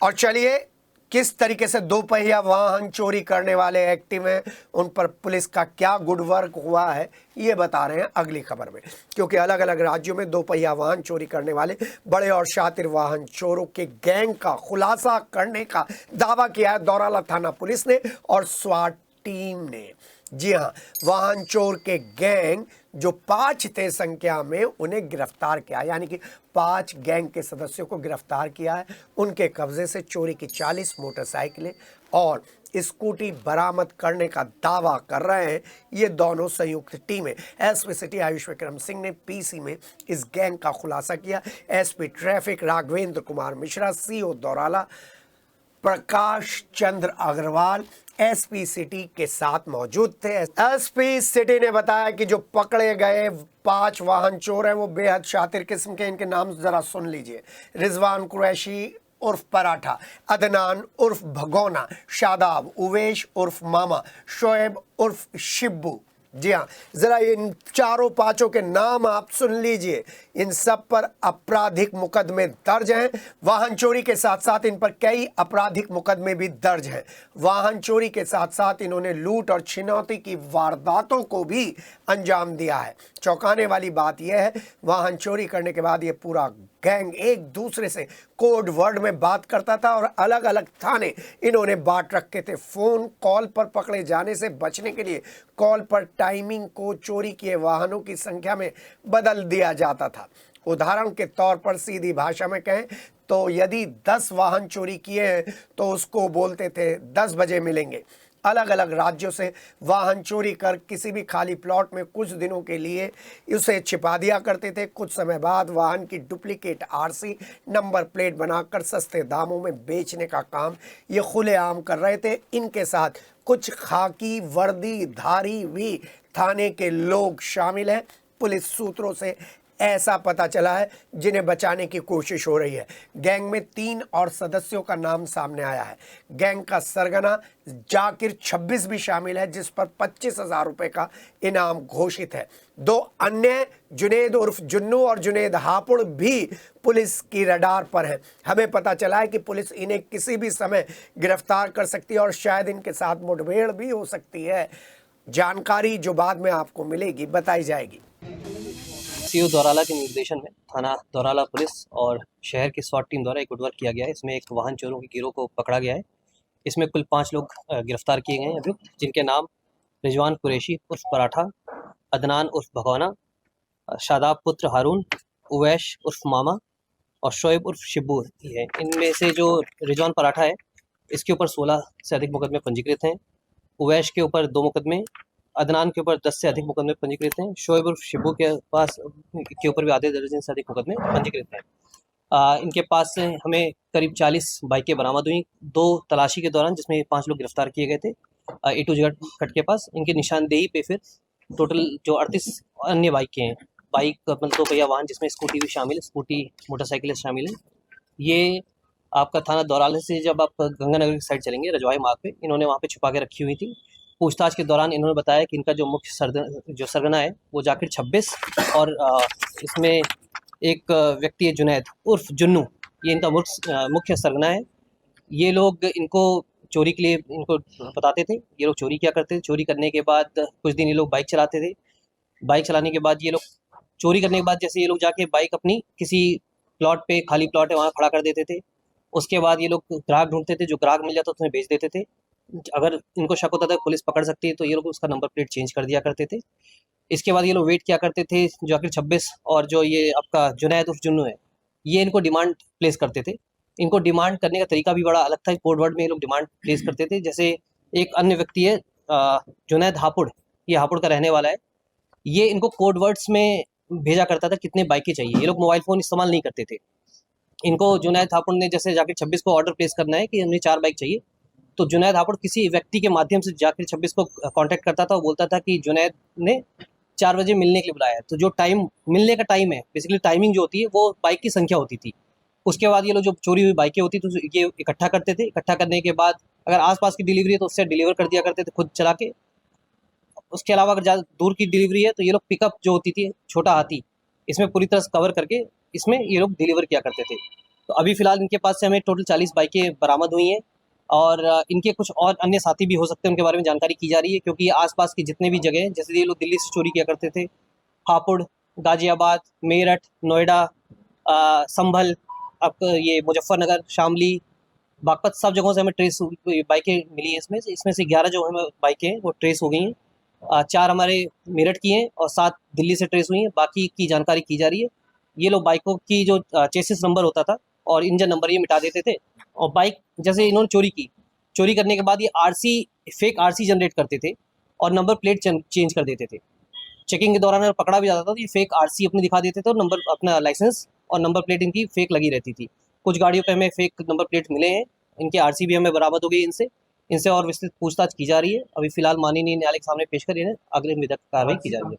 और चलिए किस तरीके से दो पहिया वाहन चोरी करने वाले एक्टिव हैं, उन पर पुलिस का क्या गुड वर्क हुआ है ये बता रहे हैं अगली खबर में। क्योंकि अलग अलग राज्यों में दो पहिया वाहन चोरी करने वाले बड़े और शातिर वाहन चोरों के गैंग का खुलासा करने का दावा किया है दौराला थाना पुलिस ने और स्वाट टीम ने। जी हाँ, वाहन चोर के गैंग जो 5 थे संख्या में, उन्हें गिरफ्तार किया, यानी कि 5 गैंग के सदस्यों को गिरफ्तार किया है। उनके कब्जे से चोरी की 40 मोटरसाइकिलें और स्कूटी बरामद करने का दावा कर रहे हैं ये दोनों संयुक्त टीमें। एसपी सिटी आयुष विक्रम सिंह ने पीसी में इस गैंग का खुलासा किया। SP traffic Raghavendra Kumar Mishra, CO Daurala Prakash Chandra Agarwal SP city के साथ मौजूद थे। एसपी सिटी ने बताया कि जो पकड़े गए 5 वाहन चोर हैं वो बेहद शातिर किस्म के। इनके नाम जरा सुन लीजिए। रिजवान कुरैशी उर्फ पराठा, अदनान उर्फ भगोना, शादाब, उवेश उर्फ मामा, शोएब उर्फ शिब्बू। जी हाँ, जरा इन चारों 5 के नाम आप सुन लीजिए। इन सब पर आपराधिक मुकदमे दर्ज हैं। वाहन चोरी के साथ साथ इन पर कई आपराधिक मुकदमे भी दर्ज हैं। वाहन चोरी के साथ साथ इन्होंने लूट और छिनौती की वारदातों को भी अंजाम दिया है। चौंकाने वाली बात यह है, वाहन चोरी करने के बाद ये पूरा गैंग एक दूसरे से कोड वर्ड में बात करता था और अलग अलग थाने इन्होंने बांट रखे थे। फोन कॉल पर पकड़े जाने से बचने के लिए कॉल पर टाइमिंग को चोरी किए वाहनों की संख्या में बदल दिया जाता था। उदाहरण के तौर पर सीधी भाषा में कहें तो यदि 10 वाहन चोरी किए हैं तो उसको बोलते थे 10 बजे मिलेंगे। अलग अलग राज्यों से वाहन चोरी कर किसी भी खाली प्लॉट में कुछ दिनों के लिए उसे छिपा दिया करते थे। कुछ समय बाद वाहन की डुप्लीकेट आरसी नंबर प्लेट बनाकर सस्ते दामों में बेचने का काम ये खुलेआम कर रहे थे। इनके साथ कुछ खाकी वर्दीधारी भी थाने के लोग शामिल हैं। पुलिस सूत्रों से ऐसा पता चला है जिन्हें बचाने की कोशिश हो रही है। गैंग में 3 और सदस्यों का नाम सामने आया है। गैंग का सरगना जाकिर 26 भी शामिल है, जिस पर 25,000 रुपए का इनाम घोषित है। 2 अन्य जुनेद उर्फ जुन्नू और जुनेद हापुड़ भी पुलिस की रडार पर हैं। हमें पता चला है कि पुलिस इन्हें किसी भी समय गिरफ्तार कर सकती है और शायद इनके साथ मुठभेड़ भी हो सकती है। जानकारी जो बाद में आपको मिलेगी बताई जाएगी। सीओ दौराला के निर्देशन में थाना दौराला पुलिस और शहर की स्वाट टीम द्वारा एक गुड वर्क किया गया है। इसमें एक वाहन चोरों के गिरोह को पकड़ा गया है। इसमें कुल 5 लोग गिरफ्तार किए गए हैं अभियुक्त, जिनके नाम रिजवान कुरैशी उर्फ पराठा, अदनान उर्फ भगवाना, शादाब पुत्र हारून, उवैश उर्फ मामा और शोएब उर्फ शिब्बू है। इनमें से जो रिजवान पराठा है, इसके ऊपर 16 से अधिक मुकदमे पंजीकृत हैं। उवैश के ऊपर 2 मुकदमे, अदनान के ऊपर 10 से अधिक मुकदमे पंजीकृत हैं। शोएब उर्फ शिब्बू के ऊपर भी आधे दर्जन से अधिक मुकदमे पंजीकृत हैं। इनके पास से हमें करीब 40 बाइकें बरामद हुई 2 तलाशी के दौरान, जिसमें 5 लोग गिरफ्तार किए गए थे। ए टू जेड कट के पास इनकी निशानदेही पे फिर टोटल जो 38 अन्य बाइकें हैं, बाइक मतलब 2 पहिया वाहन जिसमें स्कूटी भी शामिल है, स्कूटी मोटरसाइकिलें शामिल हैं। ये आपका थाना दौराला से जब आप गंगानगर की साइड चलेंगे, रजवाई मार्ग पे, इन्होंने वहाँ पे छुपा के रखी हुई थी। पूछताछ के दौरान इन्होंने बताया कि इनका जो मुख्य सरगना है वो जाकिर 26 और इसमें एक व्यक्ति है जुनैद उर्फ जुन्नू, ये इनका मुख्य सरगना है। ये लोग इनको चोरी के लिए इनको बताते थे। ये लोग चोरी क्या करते थे, चोरी करने के बाद कुछ दिन ये लोग बाइक चलाते थे। बाइक चलाने के बाद ये लोग चोरी करने के बाद जैसे ये लोग जाके बाइक अपनी किसी प्लॉट पे, खाली प्लॉट है वहाँ खड़ा कर देते थे। उसके बाद ये लोग ग्राहक ढूंढते थे, जो ग्राहक मिल जाता तो उन्हें बेच देते थे। अगर इनको शक होता था पुलिस पकड़ सकती है तो ये लोग उसका नंबर प्लेट चेंज कर दिया करते थे। इसके बाद ये लोग वेट किया करते थे। जाकिर 26 और जो ये आपका जुनैद उर्फ जुन्नू है, ये इनको डिमांड प्लेस करते थे। इनको डिमांड करने का तरीका भी बड़ा अलग था। कोड वर्ड में ये लोग डिमांड प्लेस करते थे। जैसे एक अन्य व्यक्ति है जुनैद हापुड़, ये हापुड़ का रहने वाला है। ये इनको कोड वर्ड्स में भेजा करता था कितने बाइकें चाहिए। ये लोग मोबाइल फ़ोन इस्तेमाल नहीं करते थे। इनको जुनैद हापुड़ ने जैसे जाकिर 26 को ऑर्डर प्लेस करना है कि हमें 4 बाइक चाहिए, तो जुनैद हापुड़ किसी व्यक्ति के माध्यम से जाकिर 26 को कांटेक्ट करता था। वो बोलता था कि जुनैद ने 4 बजे मिलने के लिए बुलाया है। तो जो टाइम मिलने का टाइम है, बेसिकली टाइमिंग जो होती है वो बाइक की संख्या होती थी। उसके बाद ये लोग जो चोरी हुई बाइकें होती तो ये इकट्ठा करते थे। इकट्ठा करने के बाद अगर आसपास की डिलीवरी है तो उससे डिलीवर कर दिया करते थे खुद चला के। उसके अलावा अगर ज़्यादा दूर की डिलीवरी है तो ये लोग पिकअप जो होती थी, छोटा हाथी, इसमें पूरी तरह से कवर करके इसमें ये लोग डिलीवर किया करते थे। तो अभी फिलहाल इनके पास से हमें टोटल 40 बाइकें बरामद हुई हैं और इनके कुछ और अन्य साथी भी हो सकते हैं, उनके बारे में जानकारी की जा रही है, क्योंकि आसपास की जितने भी जगह हैं, जैसे ये लोग दिल्ली से चोरी किया करते थे, हापुड़, गाजियाबाद, मेरठ, नोएडा, संभल, अब ये मुजफ्फरनगर, शामली, बागपत, सब जगहों से हमें ट्रेस बाइकें मिली हैं। इसमें से 11 जो हमें बाइकें हैं वो ट्रेस हो गई हैं। 4 हमारे मेरठ की हैं और 7 दिल्ली से ट्रेस हुई हैं। बाकी की जानकारी की जा रही है। ये लोग बाइकों की जो चेसिस नंबर होता था और इंजन नंबर ये मिटा देते थे, और बाइक जैसे इन्होंने चोरी की, चोरी करने के बाद ये फेक आरसी जनरेट करते थे और नंबर प्लेट चेंज कर देते थे। चेकिंग के दौरान अगर पकड़ा भी जाता था तो ये फेक आरसी अपनी दिखा देते थे और नंबर अपना लाइसेंस और नंबर प्लेट इनकी फेक लगी रहती थी। कुछ गाड़ियों पे हमें फेक नंबर प्लेट मिले हैं, इनके आरसी भी हमें बरामद हो गई इनसे और विस्तृत पूछताछ की जा रही है। अभी फिलहाल माननीय न्यायालय के सामने पेश कर इन्हें अगले विधिक कार्रवाई की जा रही है।